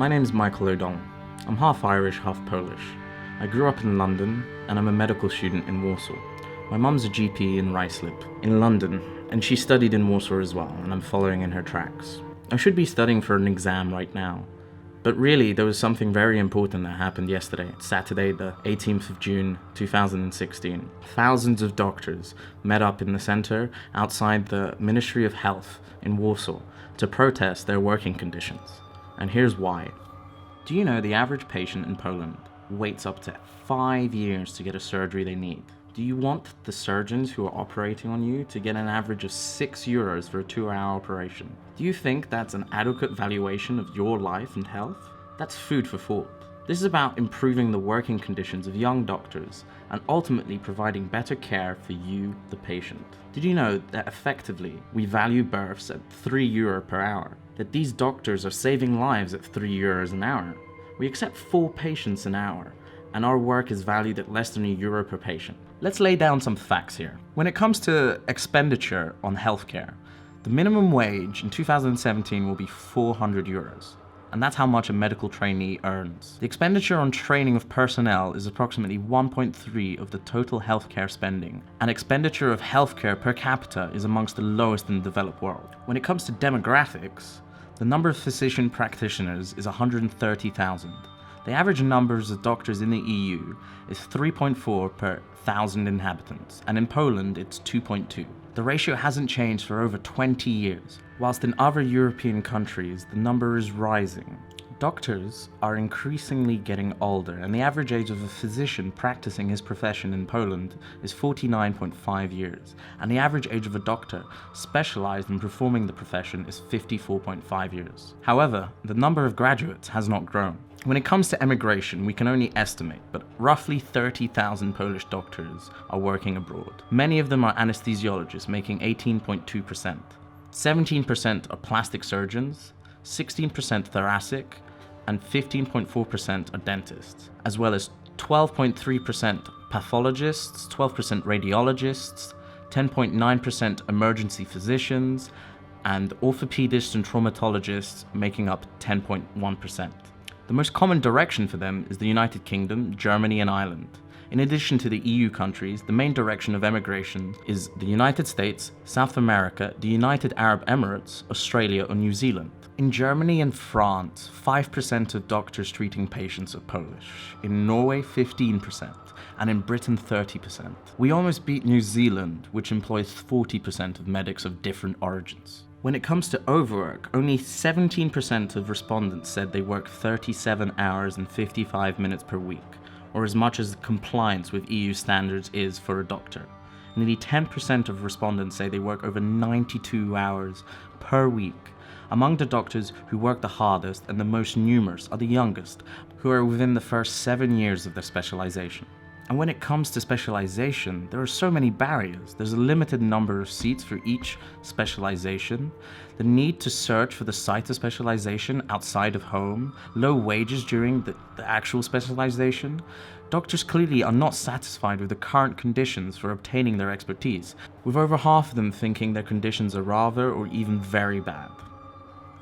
My name's Michael O'Donnell. I'm half Irish, half Polish. I grew up in London, and I'm a medical student in Warsaw. My mum's a GP in Ruislip, in London, and she studied in Warsaw as well, and I'm following in her tracks. I should be studying for an exam right now, but really there was something very important that happened yesterday, Saturday the 18th of June 2016. Thousands of doctors met up in the centre outside the Ministry of Health in Warsaw to protest their working conditions. And here's why. Do you know the average patient in Poland waits up to 5 years to get a surgery they need? Do you want the surgeons who are operating on you to get an average of €6 for a 2-hour operation? Do you think that's an adequate valuation of your life and health? That's food for thought. This is about improving the working conditions of young doctors and ultimately providing better care for you, the patient. Did you know that effectively we value births at €3 per hour? That these doctors are saving lives at €3 an hour? We accept 4 patients an hour, and our work is valued at less than €1 per patient. Let's lay down some facts here. When it comes to expenditure on healthcare, the minimum wage in 2017 will be €400, and that's how much a medical trainee earns. The expenditure on training of personnel is approximately 1.3 of the total healthcare spending, and expenditure of healthcare per capita is amongst the lowest in the developed world. When it comes to demographics, the number of physician practitioners is 130,000. The average numbers of doctors in the EU is 3.4 per 1,000 inhabitants, and in Poland it's 2.2. The ratio hasn't changed for over 20 years, whilst in other European countries the number is rising. Doctors are increasingly getting older, and the average age of a physician practicing his profession in Poland is 49.5 years, and the average age of a doctor specialized in performing the profession is 54.5 years. However, the number of graduates has not grown. When it comes to emigration, we can only estimate, but roughly 30,000 Polish doctors are working abroad. Many of them are anesthesiologists, making 18.2%. 17% are plastic surgeons, 16% thoracic, and 15.4% are dentists, as well as 12.3% pathologists, 12% radiologists, 10.9% emergency physicians, and orthopedists and traumatologists making up 10.1%. The most common direction for them is the United Kingdom, Germany, and Ireland. In addition to the EU countries, the main direction of emigration is the United States, South America, the United Arab Emirates, Australia, or New Zealand. In Germany and France, 5% of doctors treating patients are Polish. In Norway, 15%, and in Britain, 30%. We almost beat New Zealand, which employs 40% of medics of different origins. When it comes to overwork, only 17% of respondents said they work 37 hours and 55 minutes per week, or as much as compliance with EU standards is for a doctor. Nearly 10% of respondents say they work over 92 hours per week. Among the doctors who work the hardest and the most numerous are the youngest, who are within the first 7 years of their specialization. And when it comes to specialization, there are so many barriers. There's a limited number of seats for each specialization, the need to search for the site of specialization outside of home, low wages during the actual specialization. Doctors clearly are not satisfied with the current conditions for obtaining their expertise, with over half of them thinking their conditions are rather or even very bad.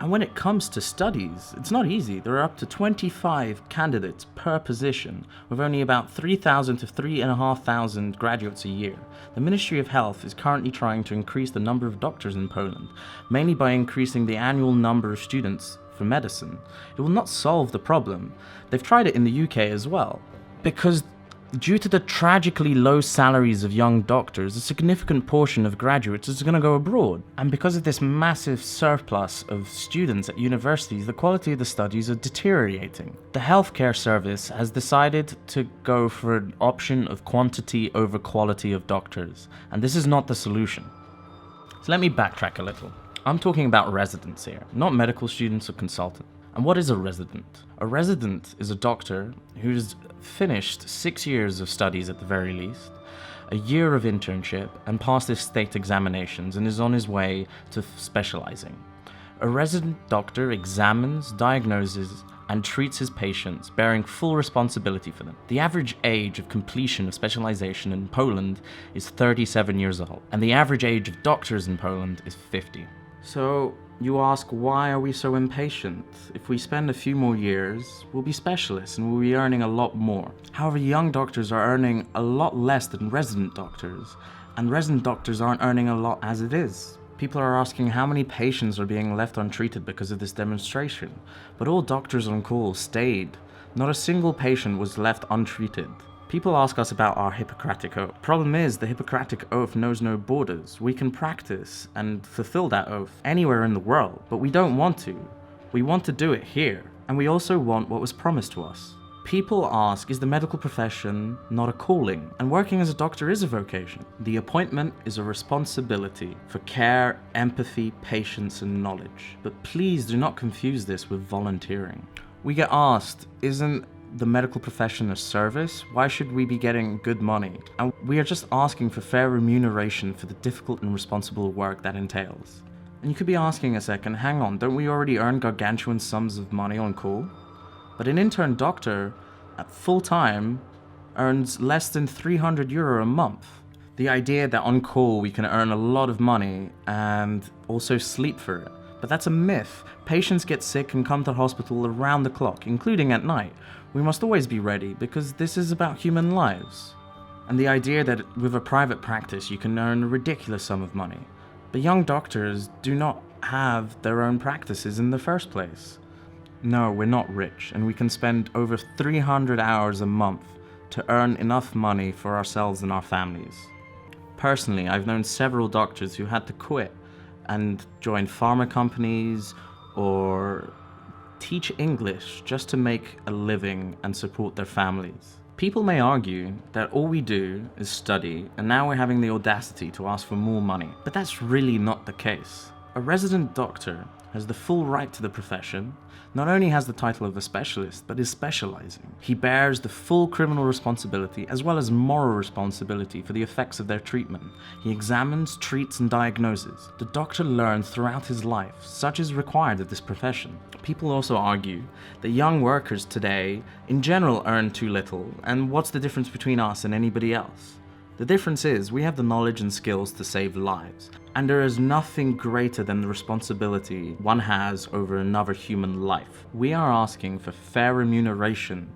And when it comes to studies, it's not easy. There are up to 25 candidates per position, with only about 3,000 to 3,500 graduates a year. The Ministry of Health is currently trying to increase the number of doctors in Poland, mainly by increasing the annual number of students for medicine. It will not solve the problem. They've tried it in the UK as well, because due to the tragically low salaries of young doctors, a significant portion of graduates is going to go abroad. And because of this massive surplus of students at universities, the quality of the studies are deteriorating. The healthcare service has decided to go for an option of quantity over quality of doctors, and this is not the solution. So let me backtrack a little. I'm talking about residents here, not medical students or consultants. And what is a resident? A resident is a doctor who's finished 6 years of studies at the very least, a year of internship, and passed his state examinations and is on his way to specializing. A resident doctor examines, diagnoses, and treats his patients, bearing full responsibility for them. The average age of completion of specialization in Poland is 37 years old, and the average age of doctors in Poland is 50. So, You ask, why are we so impatient? If we spend a few more years, we'll be specialists and we'll be earning a lot more. However, young doctors are earning a lot less than resident doctors, and resident doctors aren't earning a lot as it is. People are asking how many patients are being left untreated because of this demonstration, but all doctors on call stayed. Not a single patient was left untreated. People ask us about our Hippocratic Oath. Problem is, the Hippocratic Oath knows no borders. We can practice and fulfill that oath anywhere in the world, but we don't want to. We want to do it here, and we also want what was promised to us. People ask, is the medical profession not a calling? And working as a doctor is a vocation. The appointment is a responsibility for care, empathy, patience, and knowledge. But please do not confuse this with volunteering. We get asked, isn't the medical profession a service? Why should we be getting good money? And we are just asking for fair remuneration for the difficult and responsible work that entails. And you could be asking a second, hang on, don't we already earn gargantuan sums of money on call? But an intern doctor at full time earns less than €300 a month. The idea that on call we can earn a lot of money and also sleep for it. But that's a myth. Patients get sick and come to hospital around the clock, including at night. We must always be ready because this is about human lives. And the idea that with a private practice you can earn a ridiculous sum of money. But young doctors do not have their own practices in the first place. No, we're not rich, and we can spend over 300 hours a month to earn enough money for ourselves and our families. Personally, I've known several doctors who had to quit and join pharma companies or teach English just to make a living and support their families. People may argue that all we do is study and now we're having the audacity to ask for more money, but that's really not the case. A resident doctor has the full right to the profession, not only has the title of a specialist, but is specializing. He bears the full criminal responsibility as well as moral responsibility for the effects of their treatment. He examines, treats, and diagnoses. The doctor learns throughout his life, such is required of this profession. People also argue that young workers today, in general, earn too little, and what's the difference between us and anybody else? The difference is we have the knowledge and skills to save lives, and there is nothing greater than the responsibility one has over another human life. We are asking for fair remuneration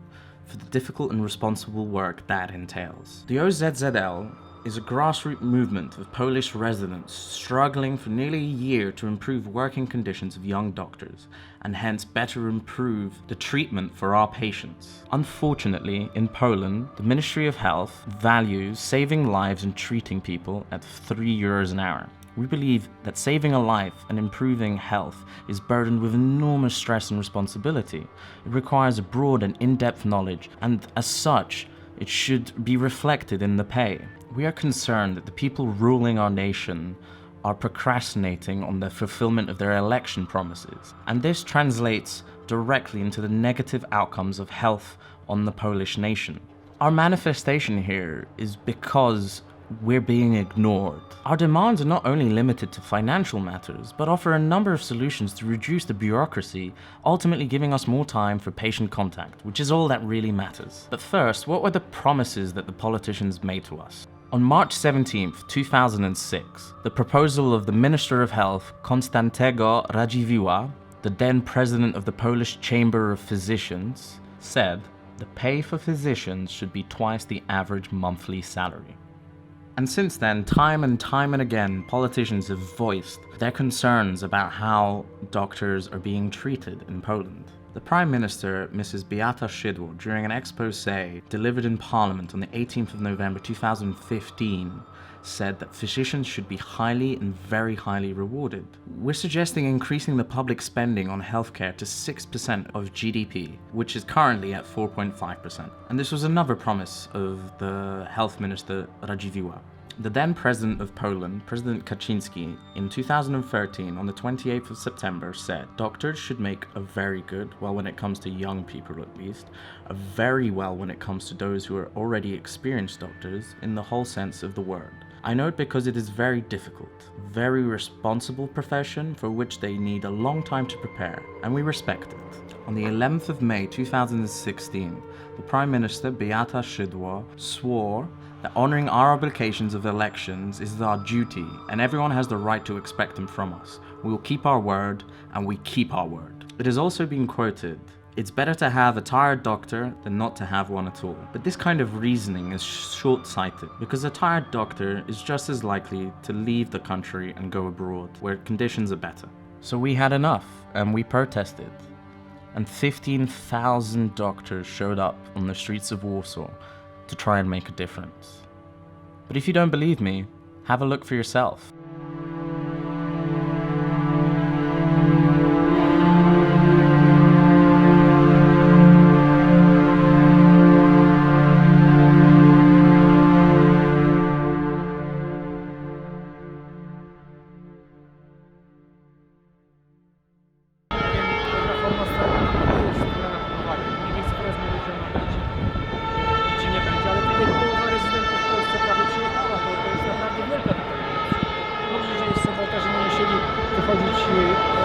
for the difficult and responsible work that entails. The OZZL is a grassroots movement of Polish residents struggling for nearly a year to improve working conditions of young doctors and hence better improve the treatment for our patients. Unfortunately, in Poland, the Ministry of Health values saving lives and treating people at €3 an hour. We believe that saving a life and improving health is burdened with enormous stress and responsibility. It requires a broad and in-depth knowledge, and as such, it should be reflected in the pay. We are concerned that the people ruling our nation are procrastinating on the fulfillment of their election promises, and this translates directly into the negative outcomes of health on the Polish nation. Our manifestation here is because we're being ignored. Our demands are not only limited to financial matters, but offer a number of solutions to reduce the bureaucracy, ultimately giving us more time for patient contact, which is all that really matters. But first, what were the promises that the politicians made to us? On March 17, 2006, the proposal of the Minister of Health, Konstantego Radziwiłła, the then president of the Polish Chamber of Physicians, said the pay for physicians should be twice the average monthly salary. And since then, time and again, politicians have voiced their concerns about how doctors are being treated in Poland. The Prime Minister, Mrs. Beata Szydło, during an exposé delivered in Parliament on the 18th of November 2015, said that physicians should be highly and very highly rewarded. We're suggesting increasing the public spending on healthcare to 6% of GDP, which is currently at 4.5%. And this was another promise of the Health Minister Radziwiłła. The then President of Poland, President Kaczynski, in 2013, on the 28th of September, said, doctors should make a very good, well when it comes to young people at least, a very well when it comes to those who are already experienced doctors in the whole sense of the word. I know it because it is very difficult, very responsible profession for which they need a long time to prepare, and we respect it. On the 11th of May 2016, the Prime Minister Beata Szydło swore that honouring our obligations of elections is our duty, and everyone has the right to expect them from us. We will keep our word, and we keep our word. It has also been quoted, "It's better to have a tired doctor than not to have one at all." But this kind of reasoning is short-sighted, because a tired doctor is just as likely to leave the country and go abroad, where conditions are better. So we had enough, and we protested. And 15,000 doctors showed up on the streets of Warsaw to try and make a difference. But if you don't believe me, have a look for yourself.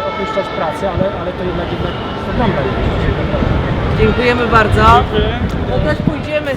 Opuszczać pracę, ale to jednak wygląda. Dziękujemy bardzo. Dziękuję. No też pójdziemy.